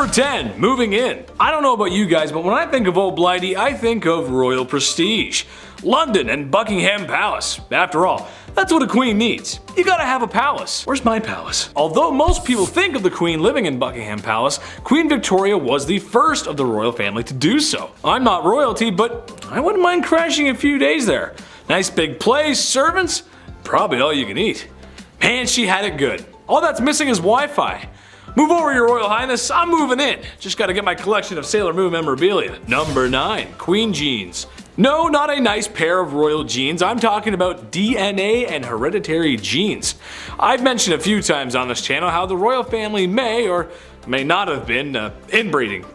Number 10, moving in. I don't know about you guys, but when I think of Old Blighty, I think of royal prestige. London and Buckingham Palace. After all, that's what a queen needs. You gotta have a palace. Where's my palace? Although most people think of the queen living in Buckingham Palace, Queen Victoria was the first of the royal family to do so. I'm not royalty, but I wouldn't mind crashing a few days there. Nice big place, servants, probably all you can eat. Man, she had it good. All that's missing is Wi-Fi. Move over, Your Royal Highness, I'm moving in. Just gotta get my collection of Sailor Moon memorabilia. Number 9, Queen Jeans. No, not a nice pair of royal genes. I'm talking about DNA and hereditary genes. I've mentioned a few times on this channel how the royal family may or may not have been inbreeding.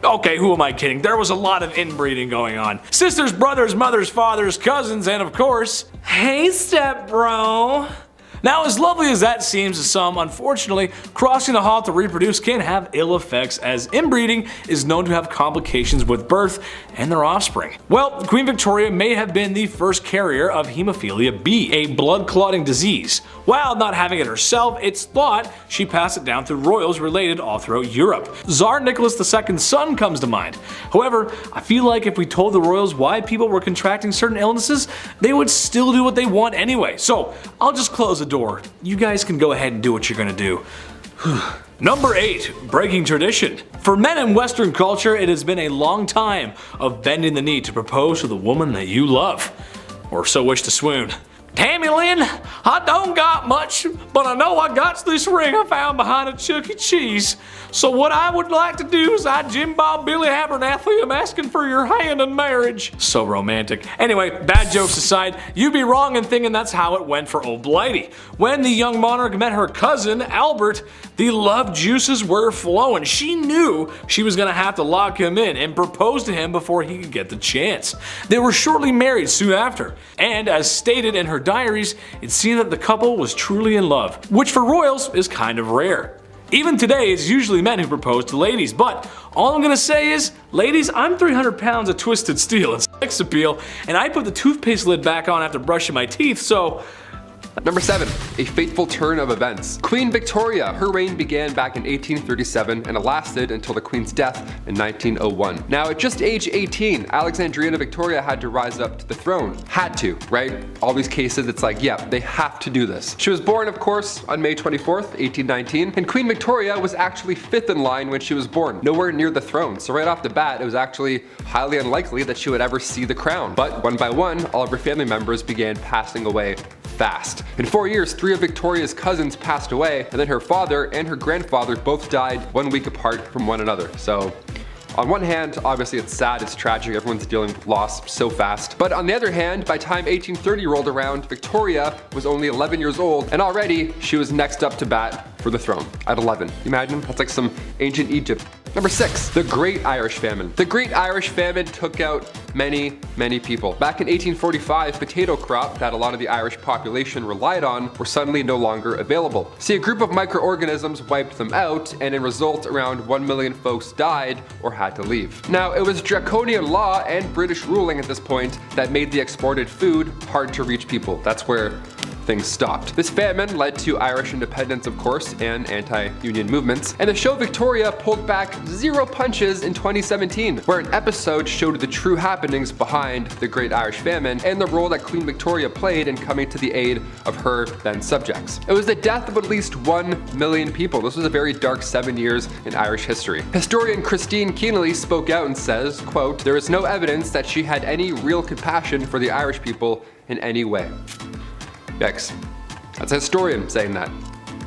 Okay, who am I kidding? There was a lot of inbreeding going on. Sisters, brothers, mothers, fathers, cousins, and of course, hey step bro. Now, as lovely as that seems to some, unfortunately, crossing the hall to reproduce can have ill effects, as inbreeding is known to have complications with birth and their offspring. Well, Queen Victoria may have been the first carrier of hemophilia B, a blood-clotting disease. While not having it herself, it's thought she passed it down through royals related all throughout Europe. Tsar Nicholas II's son comes to mind. However, I feel like if we told the royals why people were contracting certain illnesses, they would still do what they want anyway. So, I'll just close the door. You guys can go ahead and do what you're gonna do. Number 8, breaking tradition. For men in Western culture, it has been a long time of bending the knee to propose to the woman that you love, or so wish to swoon. Tammy Lynn, I don't got much, but I know I got this ring I found behind a Chuck E. Cheese. So what I would like to do is I Jim Bob Billy Abernathy am asking for your hand in marriage. So romantic. Anyway, bad jokes aside, you'd be wrong in thinking that's how it went for Old Blighty. When the young monarch met her cousin, Albert, the love juices were flowing. She knew she was gonna have to lock him in and propose to him before he could get the chance. They were shortly married soon after, and as stated in her diaries, it seemed that the couple was truly in love, which for royals is kind of rare. Even today, it's usually men who propose to ladies, but all I'm gonna say is, ladies, I'm 300 pounds of twisted steel and sex appeal, and I put the toothpaste lid back on after brushing my teeth, so... Number 7, a fateful turn of events. Queen Victoria, her reign began back in 1837 and it lasted until the Queen's death in 1901. Now at just age 18, Alexandrina Victoria had to rise up to the throne. Had to, right? All these cases, it's like, yeah, they have to do this. She was born, of course, on May 24th, 1819, and Queen Victoria was actually 5th in line when she was born, nowhere near the throne. So right off the bat, it was actually highly unlikely that she would ever see the crown. But one by one, all of her family members began passing away fast. In 4 years, 3 of Victoria's cousins passed away, and then her father and her grandfather both died 1 week apart from one another. So on one hand, obviously it's sad, it's tragic, everyone's dealing with loss so fast. But on the other hand, by the time 1830 rolled around, Victoria was only 11 years old, and already she was next up to bat for the throne at 11. Imagine, that's like some ancient Egypt. Number 6, the Great Irish Famine. The Great Irish Famine took out many people. Back in 1845, potato crop that a lot of the Irish population relied on were suddenly no longer available. See, a group of microorganisms wiped them out, and in result, around 1 million folks died or had to leave. Now, it was draconian law and British ruling at this point that made the exported food hard to reach people. That's where things stopped. This famine led to Irish independence, of course, and anti-union movements, and the show Victoria pulled back 0 punches in 2017, where an episode showed the true happenings behind the Great Irish Famine and the role that Queen Victoria played in coming to the aid of her then subjects. It was the death of at least 1 million people. This was a very dark 7 years in Irish history. Historian Christine Keneally spoke out and says, quote, "There is no evidence that she had any real compassion for the Irish people in any way." Yikes. That's a historian saying that.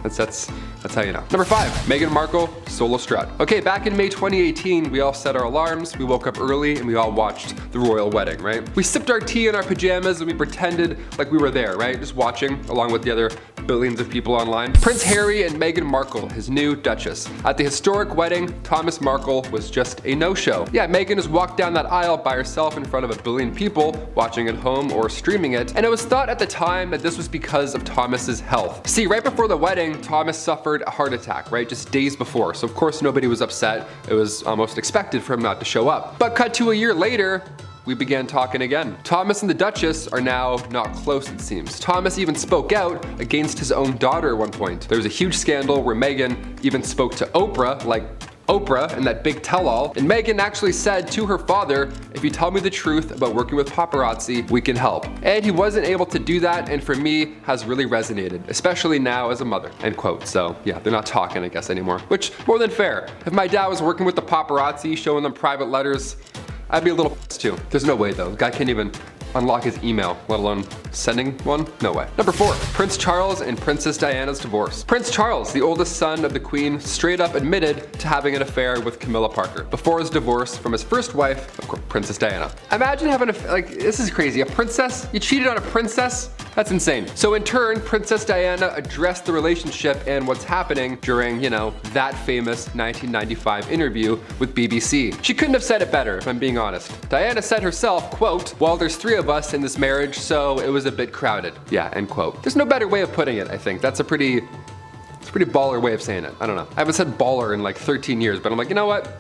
That's how you know. Number 5, Meghan Markle, solo strut. Okay, back in May 2018, we all set our alarms, we woke up early, and we all watched the royal wedding, right? We sipped our tea in our pajamas and we pretended like we were there, right? Just watching, along with the other billions of people online. Prince Harry and Meghan Markle, his new Duchess. At the historic wedding, Thomas Markle was just a no-show. Yeah, Meghan has walked down that aisle by herself in front of 1 billion people watching at home or streaming it, and it was thought at the time that this was because of Thomas's health. See, right before the wedding, Thomas suffered a heart attack, right? Just days before. So of course nobody was upset. It was almost expected for him not to show up. But cut to a year later, we began talking again. Thomas and the Duchess are now not close, it seems. Thomas even spoke out against his own daughter at one point. There was a huge scandal where Meghan even spoke to Oprah, like Oprah in that big tell-all, and Meghan actually said to her father, "If you tell me the truth about working with paparazzi, we can help." And he wasn't able to do that, and for me, has really resonated, especially now as a mother, end quote. So yeah, they're not talking, I guess, anymore, which more than fair. If my dad was working with the paparazzi, showing them private letters, I'd be a little pissed too. There's no way though, the guy can't even unlock his email, let alone sending one? No way. Number 4, Prince Charles and Princess Diana's divorce. Prince Charles, the oldest son of the Queen, straight up admitted to having an affair with Camilla Parker before his divorce from his first wife, of course, Princess Diana. Imagine having this is crazy. A princess? You cheated on a princess? That's insane. So in turn, Princess Diana addressed the relationship and what's happening during, that famous 1995 interview with BBC. She couldn't have said it better, if I'm being honest. Diana said herself, quote, "Well, there's 3 of us in this marriage, so it was a bit crowded." Yeah, end quote. There's no better way of putting it, I think. It's a pretty baller way of saying it. I don't know. I haven't said baller in like 13 years, but I'm like, you know what?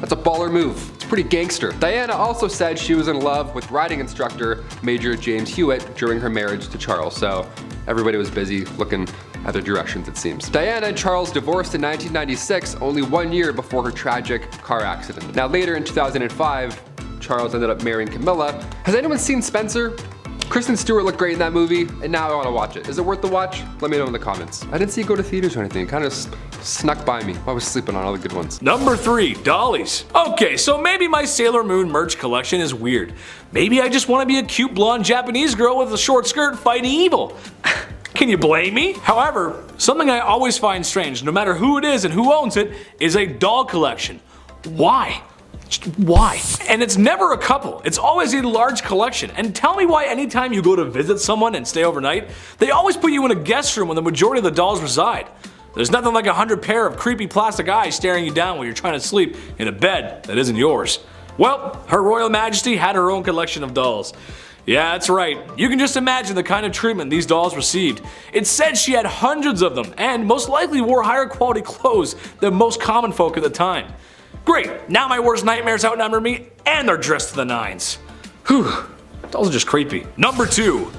That's a baller move. It's pretty gangster. Diana also said she was in love with riding instructor Major James Hewitt during her marriage to Charles, so everybody was busy looking at their directions, it seems. Diana and Charles divorced in 1996, only 1 year before her tragic car accident. Now later in 2005, Charles ended up marrying Camilla. Has anyone seen Spencer? Kristen Stewart looked great in that movie, and now I want to watch it. Is it worth the watch? Let me know in the comments. I didn't see it go to theaters or anything. It kind of snuck by me. I was sleeping on all the good ones. Number 3, dollies. Okay, so maybe my Sailor Moon merch collection is weird. Maybe I just want to be a cute blonde Japanese girl with a short skirt fighting evil. Can you blame me? However, something I always find strange, no matter who it is and who owns it, is a doll collection. Why? Why? And it's never a couple, it's always a large collection. And tell me why anytime you go to visit someone and stay overnight, they always put you in a guest room where the majority of the dolls reside. There's nothing like 100 pair of creepy plastic eyes staring you down while you're trying to sleep in a bed that isn't yours. Well, Her Royal Majesty had her own collection of dolls. Yeah, that's right. You can just imagine the kind of treatment these dolls received. It said she had hundreds of them and most likely wore higher quality clothes than most common folk at the time. Great, now my worst nightmares outnumber me and they're dressed to the nines. Whew, dolls are just creepy. Number 2,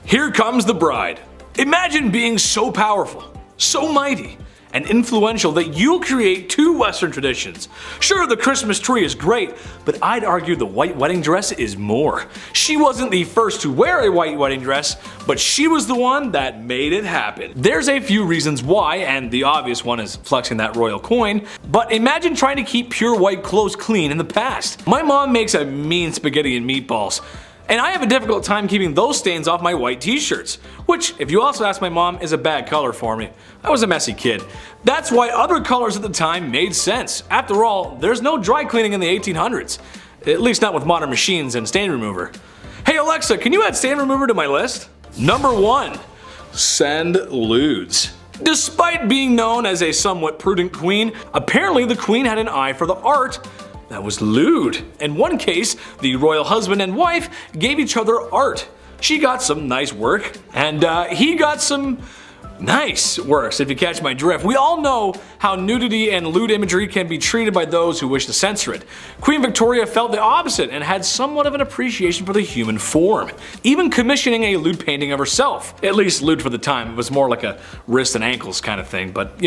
Here Comes the Bride. Imagine being so powerful, so mighty, and influential that you'll create 2 Western traditions. Sure, the Christmas tree is great, but I'd argue the white wedding dress is more. She wasn't the first to wear a white wedding dress, but she was the one that made it happen. There's a few reasons why, and the obvious one is flexing that royal coin, but imagine trying to keep pure white clothes clean in the past. My mom makes a mean spaghetti and meatballs, and I have a difficult time keeping those stains off my white t-shirts, which, if you also ask my mom, is a bad color for me. I was a messy kid. That's why other colors at the time made sense. After all, there's no dry cleaning in the 1800s. At least not with modern machines and stain remover. Hey Alexa, can you add stain remover to my list? Number 1, send lewds. Despite being known as a somewhat prudent queen, apparently the queen had an eye for the art that was lewd. In one case, the royal husband and wife gave each other art. She got some nice work, and he got some nice works, if you catch my drift. We all know how nudity and lewd imagery can be treated by those who wish to censor it. Queen Victoria felt the opposite and had somewhat of an appreciation for the human form, even commissioning a lewd painting of herself. At least lewd for the time, it was more like a wrist and ankles kind of thing, but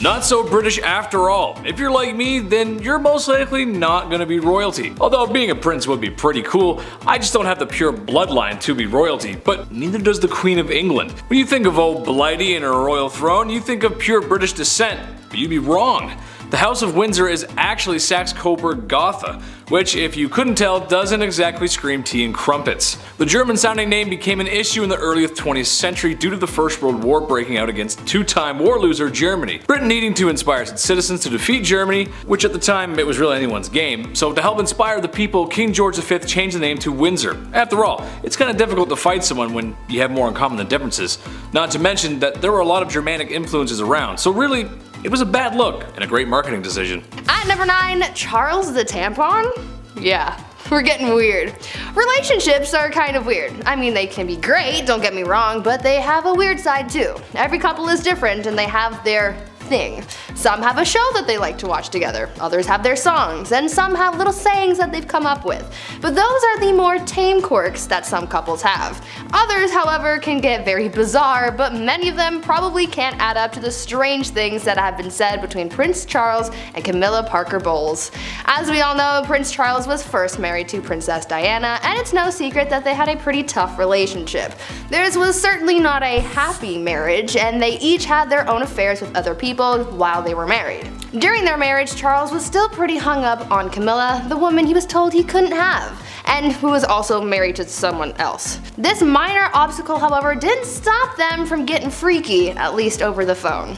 Not so British after all. If you're like me, then you're most likely not gonna be royalty. Although being a prince would be pretty cool, I just don't have the pure bloodline to be royalty, but neither does the Queen of England. When you think of old Blighty and her royal throne, you think of pure British descent, but you'd be wrong. The House of Windsor is actually Saxe-Coburg-Gotha, which, if you couldn't tell, doesn't exactly scream tea and crumpets. The German-sounding name became an issue in the early 20th century due to the First World War breaking out against 2-time war loser Germany. Britain needing to inspire its citizens to defeat Germany, which at the time it was really anyone's game, so to help inspire the people, King George V changed the name to Windsor. After all, it's kind of difficult to fight someone when you have more in common than differences. Not to mention that there were a lot of Germanic influences around, so really, it was a bad look and a great marketing decision. At number 9, Charles the Tampon? Yeah, we're getting weird. Relationships are kind of weird. I mean, they can be great, don't get me wrong, but they have a weird side too. Every couple is different and they have their thing. Some have a show that they like to watch together, others have their songs, and some have little sayings that they've come up with. But those are the more tame quirks that some couples have. Others, however, can get very bizarre, but many of them probably can't add up to the strange things that have been said between Prince Charles and Camilla Parker Bowles. As we all know, Prince Charles was first married to Princess Diana, and it's no secret that they had a pretty tough relationship. Theirs was certainly not a happy marriage, and they each had their own affairs with other people while they were married. During their marriage, Charles was still pretty hung up on Camilla, the woman he was told he couldn't have, and who was also married to someone else. This minor obstacle, however, didn't stop them from getting freaky, at least over the phone.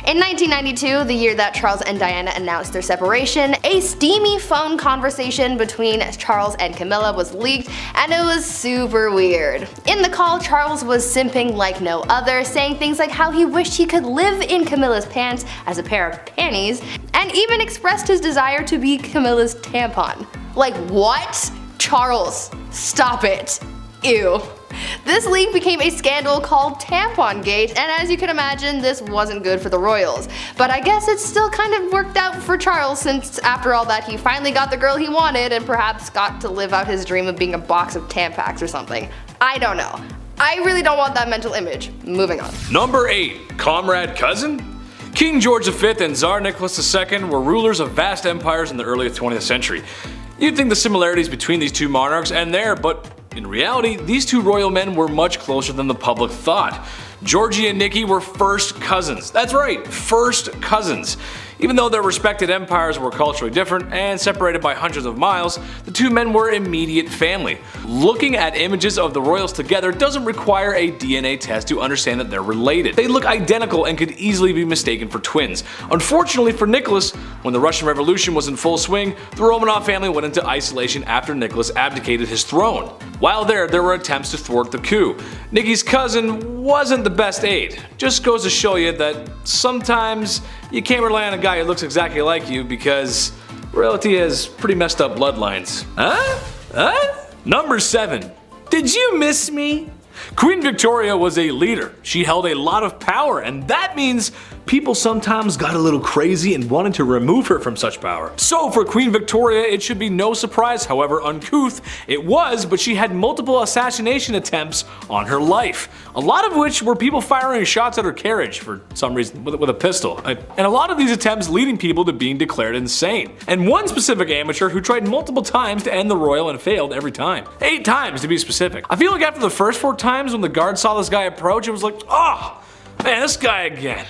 In 1992, the year that Charles and Diana announced their separation, a steamy phone conversation between Charles and Camilla was leaked, and it was super weird. In the call, Charles was simping like no other, saying things like how he wished he could live in Camilla's pants as a pair of panties, and even expressed his desire to be Camilla's tampon. Like, what? Charles, stop it. Ew. This leak became a scandal called Tampon Gate, and as you can imagine, this wasn't good for the royals. But I guess it still kind of worked out for Charles, since after all that he finally got the girl he wanted and perhaps got to live out his dream of being a box of Tampax or something. I don't know. I really don't want that mental image. Moving on. Number 8. Comrade Cousin? King George V and Tsar Nicholas II were rulers of vast empires in the early 20th century. You'd think the similarities between these two monarchs end there, but in reality, these two royal men were much closer than the public thought. Georgie and Nikki were first cousins. That's right, first cousins. Even though their respected empires were culturally different and separated by hundreds of miles, the two men were immediate family. Looking at images of the royals together doesn't require a DNA test to understand that they're related. They look identical and could easily be mistaken for twins. Unfortunately for Nicholas, when the Russian Revolution was in full swing, the Romanov family went into isolation after Nicholas abdicated his throne. While there were attempts to thwart the coup. Nikki's cousin wasn't the best aid. Just goes to show you that sometimes you can't rely on a guy who looks exactly like you because royalty has pretty messed up bloodlines. Number 7. Did you miss me? Queen Victoria was a leader. She held a lot of power, and that means people sometimes got a little crazy and wanted to remove her from such power. So for Queen Victoria, it should be no surprise however uncouth it was, but she had multiple assassination attempts on her life. A lot of which were people firing shots at her carriage for some reason with a pistol. And a lot of these attempts leading people to being declared insane. And one specific amateur who tried multiple times to end the royal and failed every time. 8 times to be specific. I feel like after the first 4 times when the guard saw this guy approach, it was like, oh, man, this guy again.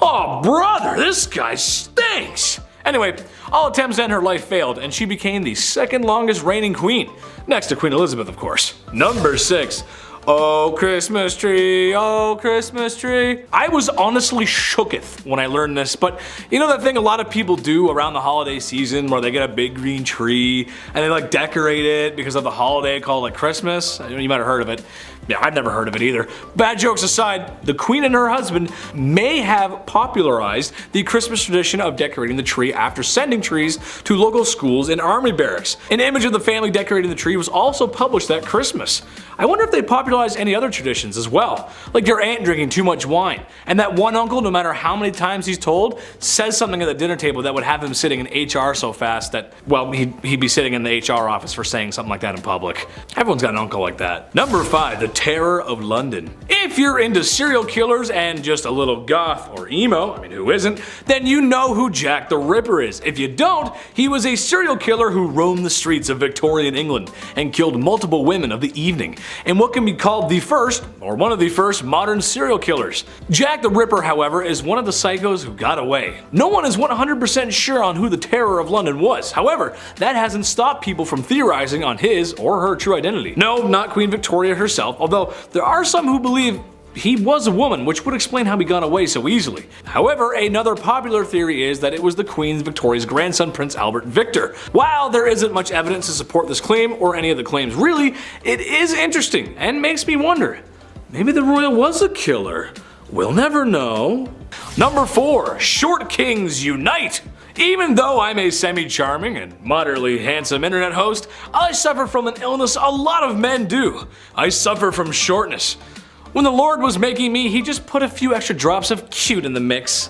Oh brother, this guy stinks! Anyway, all attempts to end her life failed, and she became the 2nd longest reigning queen, next to Queen Elizabeth of course. Number 6. Oh Christmas tree, oh Christmas tree. I was honestly shooketh when I learned this, but you know that thing a lot of people do around the holiday season where they get a big green tree and they like decorate it because of the holiday called like Christmas? You might have heard of it. Yeah, I've never heard of it either. Bad jokes aside, the queen and her husband may have popularized the Christmas tradition of decorating the tree after sending trees to local schools and army barracks. An image of the family decorating the tree was also published that Christmas. I wonder if they popularized any other traditions as well, like your aunt drinking too much wine, and that one uncle, no matter how many times he's told, says something at the dinner table that would have him sitting in HR so fast that, well, he'd be sitting in the HR office for saying something like that in public. Everyone's got an uncle like that. Number 5. The Terror of London. If you're into serial killers and just a little goth or emo, I mean who isn't, then you know who Jack the Ripper is. If you don't, he was a serial killer who roamed the streets of Victorian England and killed multiple women of the evening, and what can be called the first, or one of the first, modern serial killers. Jack the Ripper, however, is one of the psychos who got away. No one is 100% sure on who the Terror of London was. However, that hasn't stopped people from theorizing on his or her true identity. No, not Queen Victoria herself, although there are some who believe he was a woman, which would explain how he got away so easily. However, another popular theory is that it was the Queen Victoria's grandson, Prince Albert Victor. While there isn't much evidence to support this claim, or any of the claims really, it is interesting and makes me wonder, maybe the royal was a killer? We'll never know. Number 4. Short Kings Unite! Even though I'm a semi-charming and moderately handsome internet host, I suffer from an illness a lot of men do. I suffer from shortness. When the Lord was making me, he just put a few extra drops of cute in the mix.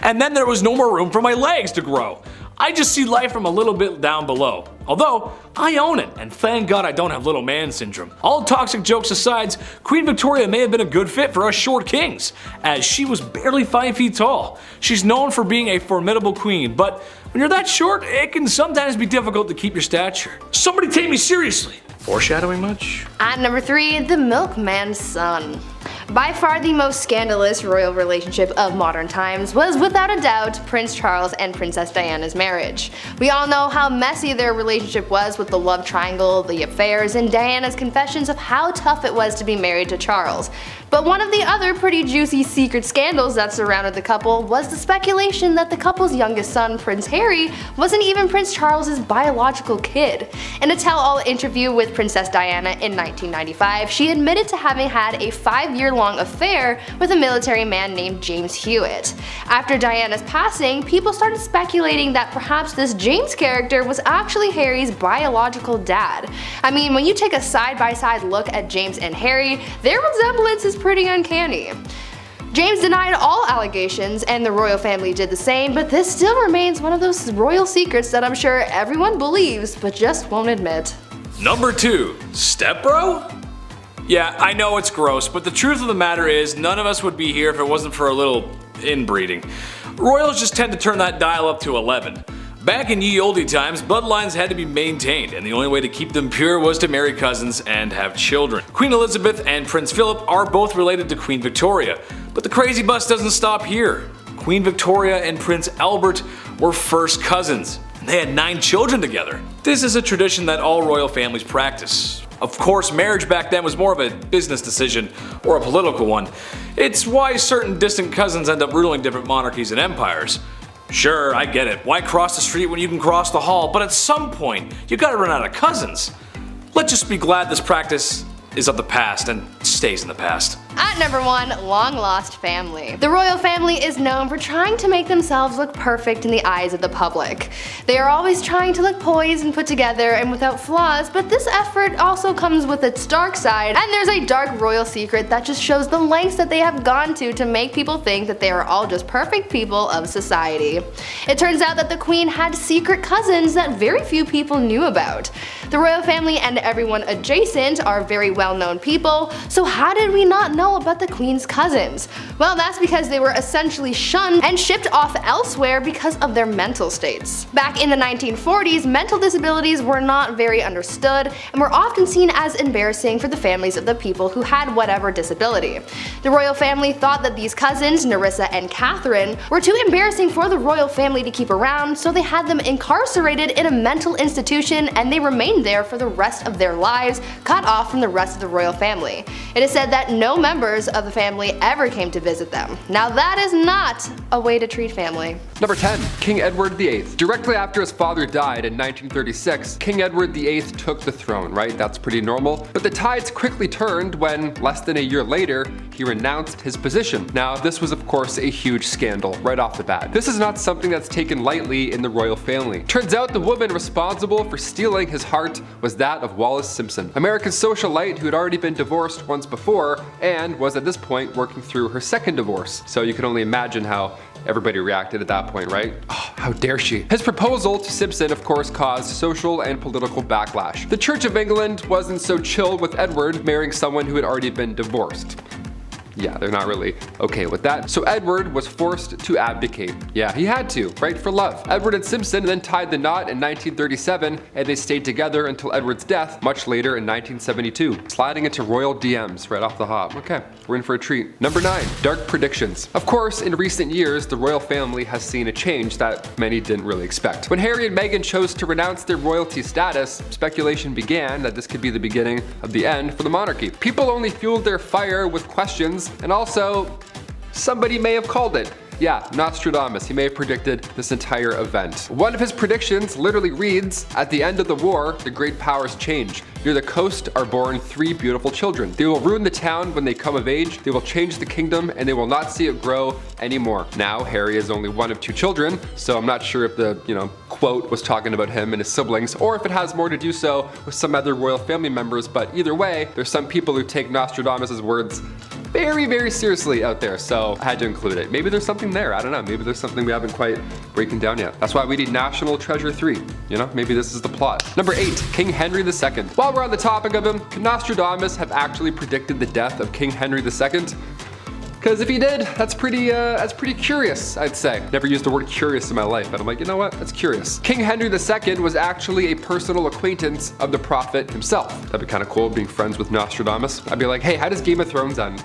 And then there was no more room for my legs to grow. I just see life from a little bit down below. Although, I own it, and thank God I don't have little man syndrome. All toxic jokes aside, Queen Victoria may have been a good fit for us short kings, as she was barely 5 feet tall. She's known for being a formidable queen, but when you're that short, it can sometimes be difficult to keep your stature. Somebody take me seriously. Foreshadowing much? At number 3, the milkman's son. By far the most scandalous royal relationship of modern times was without a doubt Prince Charles and Princess Diana's marriage. We all know how messy their relationship was with the love triangle, the affairs, and Diana's confessions of how tough it was to be married to Charles. But one of the other pretty juicy secret scandals that surrounded the couple was the speculation that the couple's youngest son, Prince Harry, wasn't even Prince Charles's biological kid. In a tell-all interview with Princess Diana in 1995, she admitted to having had a 5-year-long affair with a military man named James Hewitt. After Diana's passing, people started speculating that perhaps this James character was actually Harry's biological dad. I mean, when you take a side-by-side look at James and Harry, their resemblance is pretty uncanny. James denied all allegations, and the royal family did the same, but this still remains one of those royal secrets that I'm sure everyone believes but just won't admit. Number 2, stepbro? Yeah, I know it's gross, but the truth of the matter is none of us would be here if it wasn't for a little inbreeding. Royals just tend to turn that dial up to 11. Back in ye olde times, bloodlines had to be maintained, and the only way to keep them pure was to marry cousins and have children. Queen Elizabeth and Prince Philip are both related to Queen Victoria, but the crazy bus doesn't stop here. Queen Victoria and Prince Albert were first cousins, and they had 9 children together. This is a tradition that all royal families practice. Of course, marriage back then was more of a business decision or a political one. It's why certain distant cousins end up ruling different monarchies and empires. Sure, I get it. Why cross the street when you can cross the hall? But at some point, you gotta run out of cousins. Let's just be glad this practice is of the past and stays in the past. At number 1, long lost family. The royal family is known for trying to make themselves look perfect in the eyes of the public. They are always trying to look poised and put together and without flaws, but this effort also comes with its dark side, and there's a dark royal secret that just shows the lengths that they have gone to make people think that they are all just perfect people of society. It turns out that the queen had secret cousins that very few people knew about. The royal family and everyone adjacent are very well-known people, so how did we not know about the queen's cousins? Well, that's because they were essentially shunned and shipped off elsewhere because of their mental states. Back in the 1940s, mental disabilities were not very understood and were often seen as embarrassing for the families of the people who had whatever disability. The royal family thought that these cousins, Nerissa and Catherine, were too embarrassing for the royal family to keep around, so they had them incarcerated in a mental institution, and they remained there for the rest of their lives, cut off from the rest of the royal family. It is said that no members of the family ever came to visit them. Now that is not a way to treat family. Number 10. King Edward VIII. Directly after his father died in 1936, King Edward VIII took the throne, right? That's pretty normal. But the tides quickly turned when, less than a year later, he renounced his position. Now, this was of course a huge scandal right off the bat. This is not something that's taken lightly in the royal family. Turns out the woman responsible for stealing his heart was that of Wallis Simpson, America's socialite who had already been divorced once before and was at this point working through her second divorce. So you can only imagine how everybody reacted at that point, right? Oh, how dare she? His proposal to Simpson, of course, caused social and political backlash. The Church of England wasn't so chill with Edward marrying someone who had already been divorced. Yeah, they're not really okay with that. So Edward was forced to abdicate. Yeah, he had to, right, for love. Edward and Simpson then tied the knot in 1937, and they stayed together until Edward's death much later in 1972. Sliding into royal DMs right off the hop. Okay, we're in for a treat. Number 9. Dark predictions. Of course, in recent years, the royal family has seen a change that many didn't really expect. When Harry and Meghan chose to renounce their royalty status, speculation began that this could be the beginning of the end for the monarchy. People only fueled their fire with questions, and also, somebody may have called it. Yeah, Nostradamus, he may have predicted this entire event. One of his predictions literally reads, "At the end of the war, the great powers change. Near the coast are born 3 beautiful children. They will ruin the town when they come of age, they will change the kingdom, and they will not see it grow anymore." Now, Harry is only one of 2 children, so I'm not sure if the, quote was talking about him and his siblings, or if it has more to do so with some other royal family members, but either way, there's some people who take Nostradamus' words very, very seriously out there, so I had to include it. Maybe there's something there, I don't know, maybe there's something we haven't quite broken down yet. That's why we need National Treasure 3, you know, maybe this is the plot. Number 8, King Henry II. While we're on the topic of him, could Nostradamus have actually predicted the death of King Henry II? Because if he did, that's pretty curious, I'd say. Never used the word curious in my life, but I'm like, you know what, that's curious. King Henry II was actually a personal acquaintance of the prophet himself. That'd be kind of cool, being friends with Nostradamus. I'd be like, hey, how does Game of Thrones end?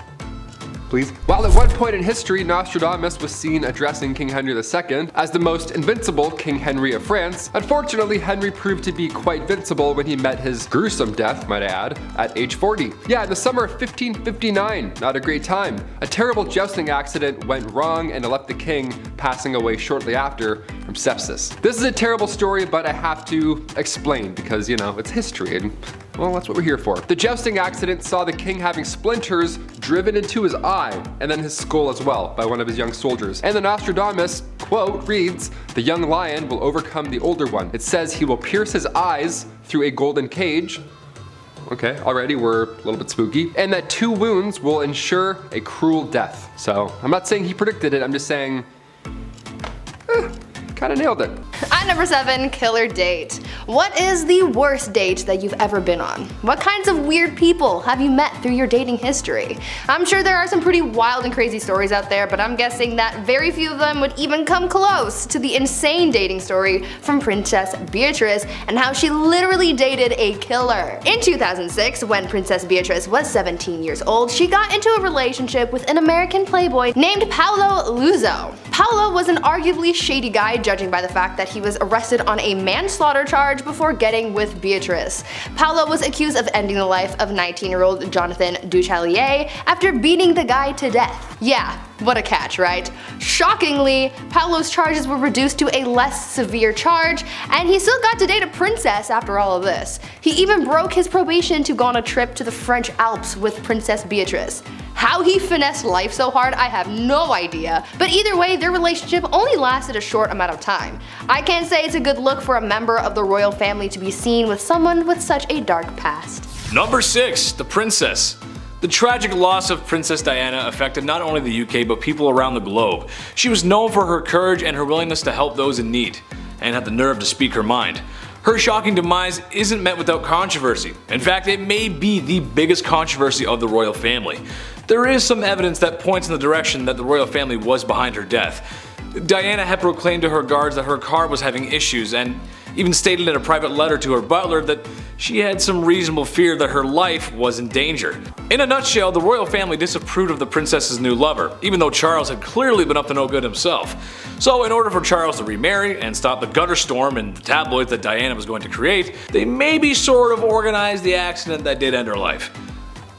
Please. While at one point in history, Nostradamus was seen addressing King Henry II as the most invincible King Henry of France, unfortunately Henry proved to be quite vincible when he met his gruesome death, might I add, at age 40. Yeah, in the summer of 1559, not a great time. A terrible jousting accident went wrong and it left the king passing away shortly after from sepsis. This is a terrible story, but I have to explain because, you know, it's history and well, that's what we're here for. The jousting accident saw the king having splinters driven into his eye and then his skull as well by one of his young soldiers. And the Nostradamus quote reads, "The young lion will overcome the older one. It says he will pierce his eyes through a golden cage." Okay, already we're a little bit spooky. "And that 2 wounds will ensure a cruel death." So I'm not saying he predicted it, I'm just saying, kind of nailed it. At number 7, killer date. What is the worst date that you've ever been on? What kinds of weird people have you met through your dating history? I'm sure there are some pretty wild and crazy stories out there, but I'm guessing that very few of them would even come close to the insane dating story from Princess Beatrice and how she literally dated a killer. In 2006, when Princess Beatrice was 17 years old, she got into a relationship with an American playboy named Paolo Luzzo. Paolo was an arguably shady guy, judging by the fact that he was arrested on a manslaughter charge before getting with Beatrice. Paolo was accused of ending the life of 19-year-old Jonathan Duchalier after beating the guy to death. Yeah, what a catch, right? Shockingly, Paolo's charges were reduced to a less severe charge, and he still got to date a princess after all of this. He even broke his probation to go on a trip to the French Alps with Princess Beatrice. How he finessed life so hard, I have no idea, but either way, their relationship only lasted a short amount of time. I can't say it's a good look for a member of the royal family to be seen with someone with such a dark past. Number 6, the princess. The tragic loss of Princess Diana affected not only the UK but people around the globe. She was known for her courage and her willingness to help those in need, and had the nerve to speak her mind. Her shocking demise isn't met without controversy. In fact, it may be the biggest controversy of the royal family. There is some evidence that points in the direction that the royal family was behind her death. Diana had proclaimed to her guards that her car was having issues and even stated in a private letter to her butler that she had some reasonable fear that her life was in danger. In a nutshell, the royal family disapproved of the princess's new lover, even though Charles had clearly been up to no good himself. So in order for Charles to remarry and stop the gutter storm and the tabloids that Diana was going to create, they maybe sort of organized the accident that did end her life.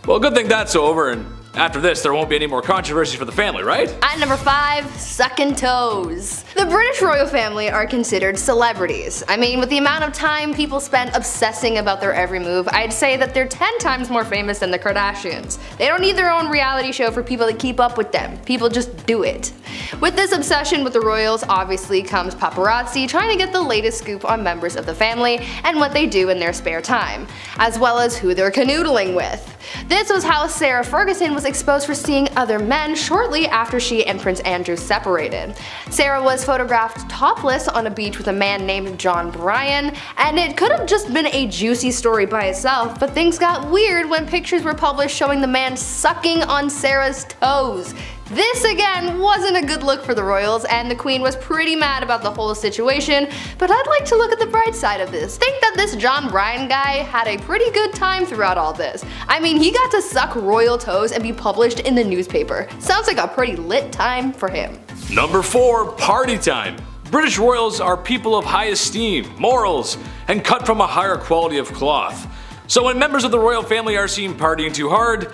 Well, good thing that's over, and after this, there won't be any more controversy for the family, right? At number 5, sucking toes. The British royal family are considered celebrities. I mean, with the amount of time people spend obsessing about their every move, I'd say that they're 10 times more famous than the Kardashians. They don't need their own reality show for people to keep up with them. People just do it. With this obsession with the royals, obviously comes paparazzi trying to get the latest scoop on members of the family and what they do in their spare time, as well as who they're canoodling with. This was how Sarah Ferguson was exposed for seeing other men shortly after she and Prince Andrew separated. Sarah was photographed topless on a beach with a man named John Bryan, and it could have just been a juicy story by itself, but things got weird when pictures were published showing the man sucking on Sarah's toes. This again wasn't a good look for the royals, and the queen was pretty mad about the whole situation, but I'd like to look at the bright side of this. Think that this John Bryan guy had a pretty good time throughout all this. I mean, he got to suck royal toes and be published in the newspaper. Sounds like a pretty lit time for him. Number 4, party time. British royals are people of high esteem, morals, and cut from a higher quality of cloth. So when members of the royal family are seen partying too hard,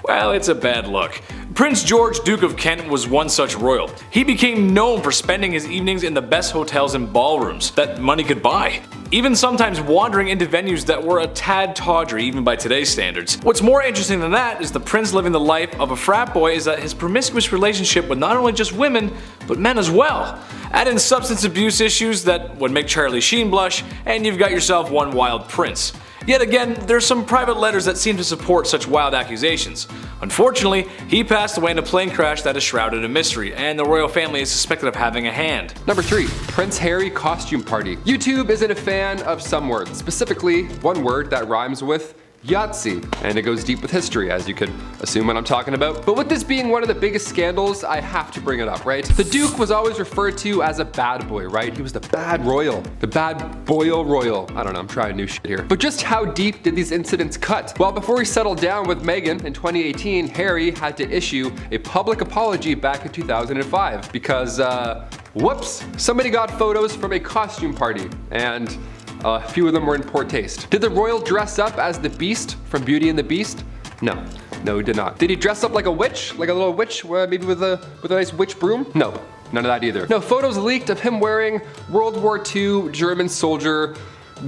well, it's a bad look. Prince George, Duke of Kent, was one such royal. He became known for spending his evenings in the best hotels and ballrooms that money could buy, even sometimes wandering into venues that were a tad tawdry even by today's standards. What's more interesting than that is the prince living the life of a frat boy is that his promiscuous relationship with not only just women, but men as well. Add in substance abuse issues that would make Charlie Sheen blush, and you've got yourself one wild prince. Yet again, there's some private letters that seem to support such wild accusations. Unfortunately, he passed away in a plane crash that is shrouded in mystery, and the royal family is suspected of having a hand. Number 3. Prince Harry costume party. YouTube isn't a fan of some words, specifically one word that rhymes with Yahtzee, and it goes deep with history, as you could assume what I'm talking about. But with this being one of the biggest scandals, I have to bring it up, right? The Duke was always referred to as a bad boy, right? He was the bad royal. The bad boil royal. I don't know, I'm trying new shit here. But just how deep did these incidents cut? Well, before he settled down with Meghan in 2018, Harry had to issue a public apology back in 2005 because, whoops, somebody got photos from a costume party, and a few of them were in poor taste. Did the royal dress up as the Beast from Beauty and the Beast? No, he did not. Did he dress up like a witch? Like a little witch, maybe with a nice witch broom? No, none of that either. No, photos leaked of him wearing World War II German soldier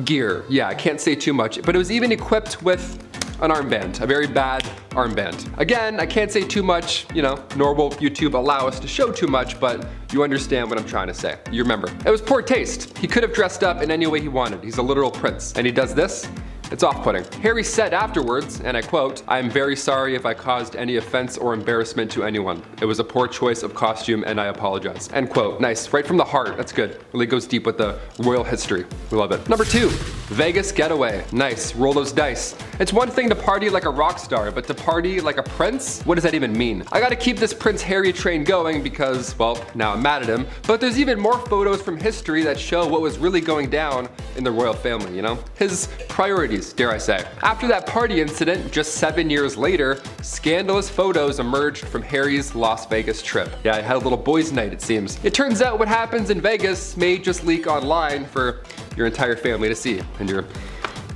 gear. Yeah, I can't say too much, but it was even equipped with an armband, a very bad armband. Again, I can't say too much, nor will YouTube allow us to show too much, but you understand what I'm trying to say. You remember. It was poor taste. He could have dressed up in any way he wanted. He's a literal prince. And he does this? It's off-putting. Harry said afterwards, and I quote, "I am very sorry if I caused any offense or embarrassment to anyone. It was a poor choice of costume and I apologize." End quote. Nice, right from the heart. That's good. Really goes deep with the royal history. We love it. Number 2, Vegas getaway. Nice, roll those dice. It's one thing to party like a rock star, but to party like a prince? What does that even mean? I gotta keep this Prince Harry train going because, well, now I'm mad at him, but there's even more photos from history that show what was really going down in the royal family, His priorities, dare I say. After that party incident, just 7 years later, scandalous photos emerged from Harry's Las Vegas trip. Yeah, I had a little boys' night, it seems. It turns out what happens in Vegas may just leak online for your entire family to see, and your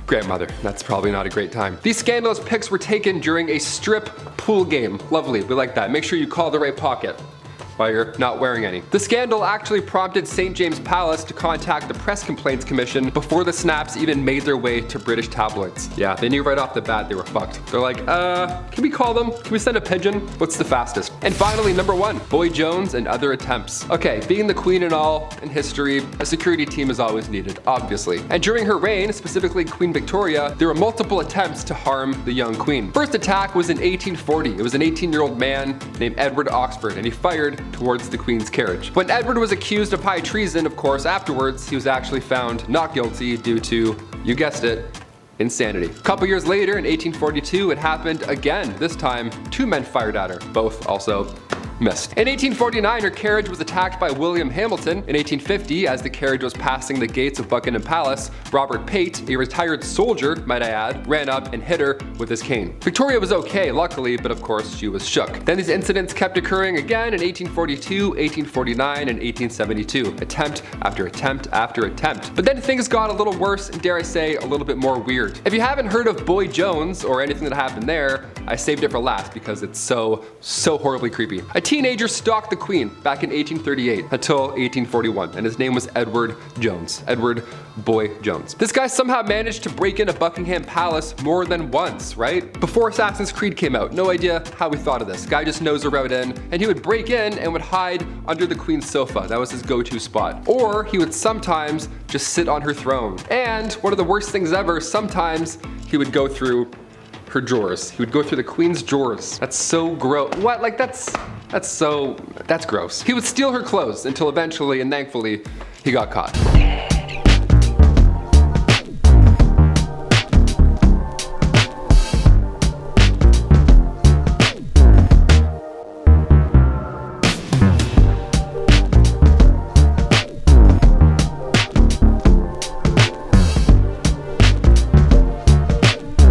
grandmother. That's probably not a great time. These scandalous pics were taken during a strip pool game. Lovely, we like that. Make sure you call the right pocket while you're not wearing any. The scandal actually prompted St. James Palace to contact the Press Complaints Commission before the snaps even made their way to British tabloids. Yeah, they knew right off the bat they were fucked. They're like, can we call them? Can we send a pigeon? What's the fastest? And finally, number 1, Boy Jones and other attempts. Okay, being the queen and all in history, a security team is always needed, obviously. And during her reign, specifically Queen Victoria, there were multiple attempts to harm the young queen. First attack was in 1840. It was an 18-year-old man named Edward Oxford, and he fired towards the Queen's carriage. When Edward was accused of high treason, of course, afterwards, he was actually found not guilty due to, you guessed it, insanity. A couple years later, in 1842, it happened again. This time, 2 men fired at her, both also missed. In 1849, her carriage was attacked by William Hamilton. In 1850, as the carriage was passing the gates of Buckingham Palace, Robert Pate, a retired soldier, might I add, ran up and hit her with his cane. Victoria was okay, luckily, but of course she was shook. Then these incidents kept occurring again in 1842, 1849, and 1872. Attempt after attempt after attempt. But then things got a little worse and, dare I say, a little bit more weird. If you haven't heard of Boy Jones or anything that happened there, I saved it for last because it's so horribly creepy. A teenager stalked the Queen back in 1838 until 1841, and his name was Edward Jones. Edward Boy Jones. This guy somehow managed to break into Buckingham Palace more than once, right? Before Assassin's Creed came out, no idea how we thought of this. Guy just knows the route in, and he would break in and would hide under the Queen's sofa. That was his go-to spot. Or he would sometimes just sit on her throne. And one of the worst things ever, sometimes he would go through her drawers. He would go through the Queen's drawers. That's so gross. What? Like that's gross. He would steal her clothes until eventually, and thankfully, he got caught.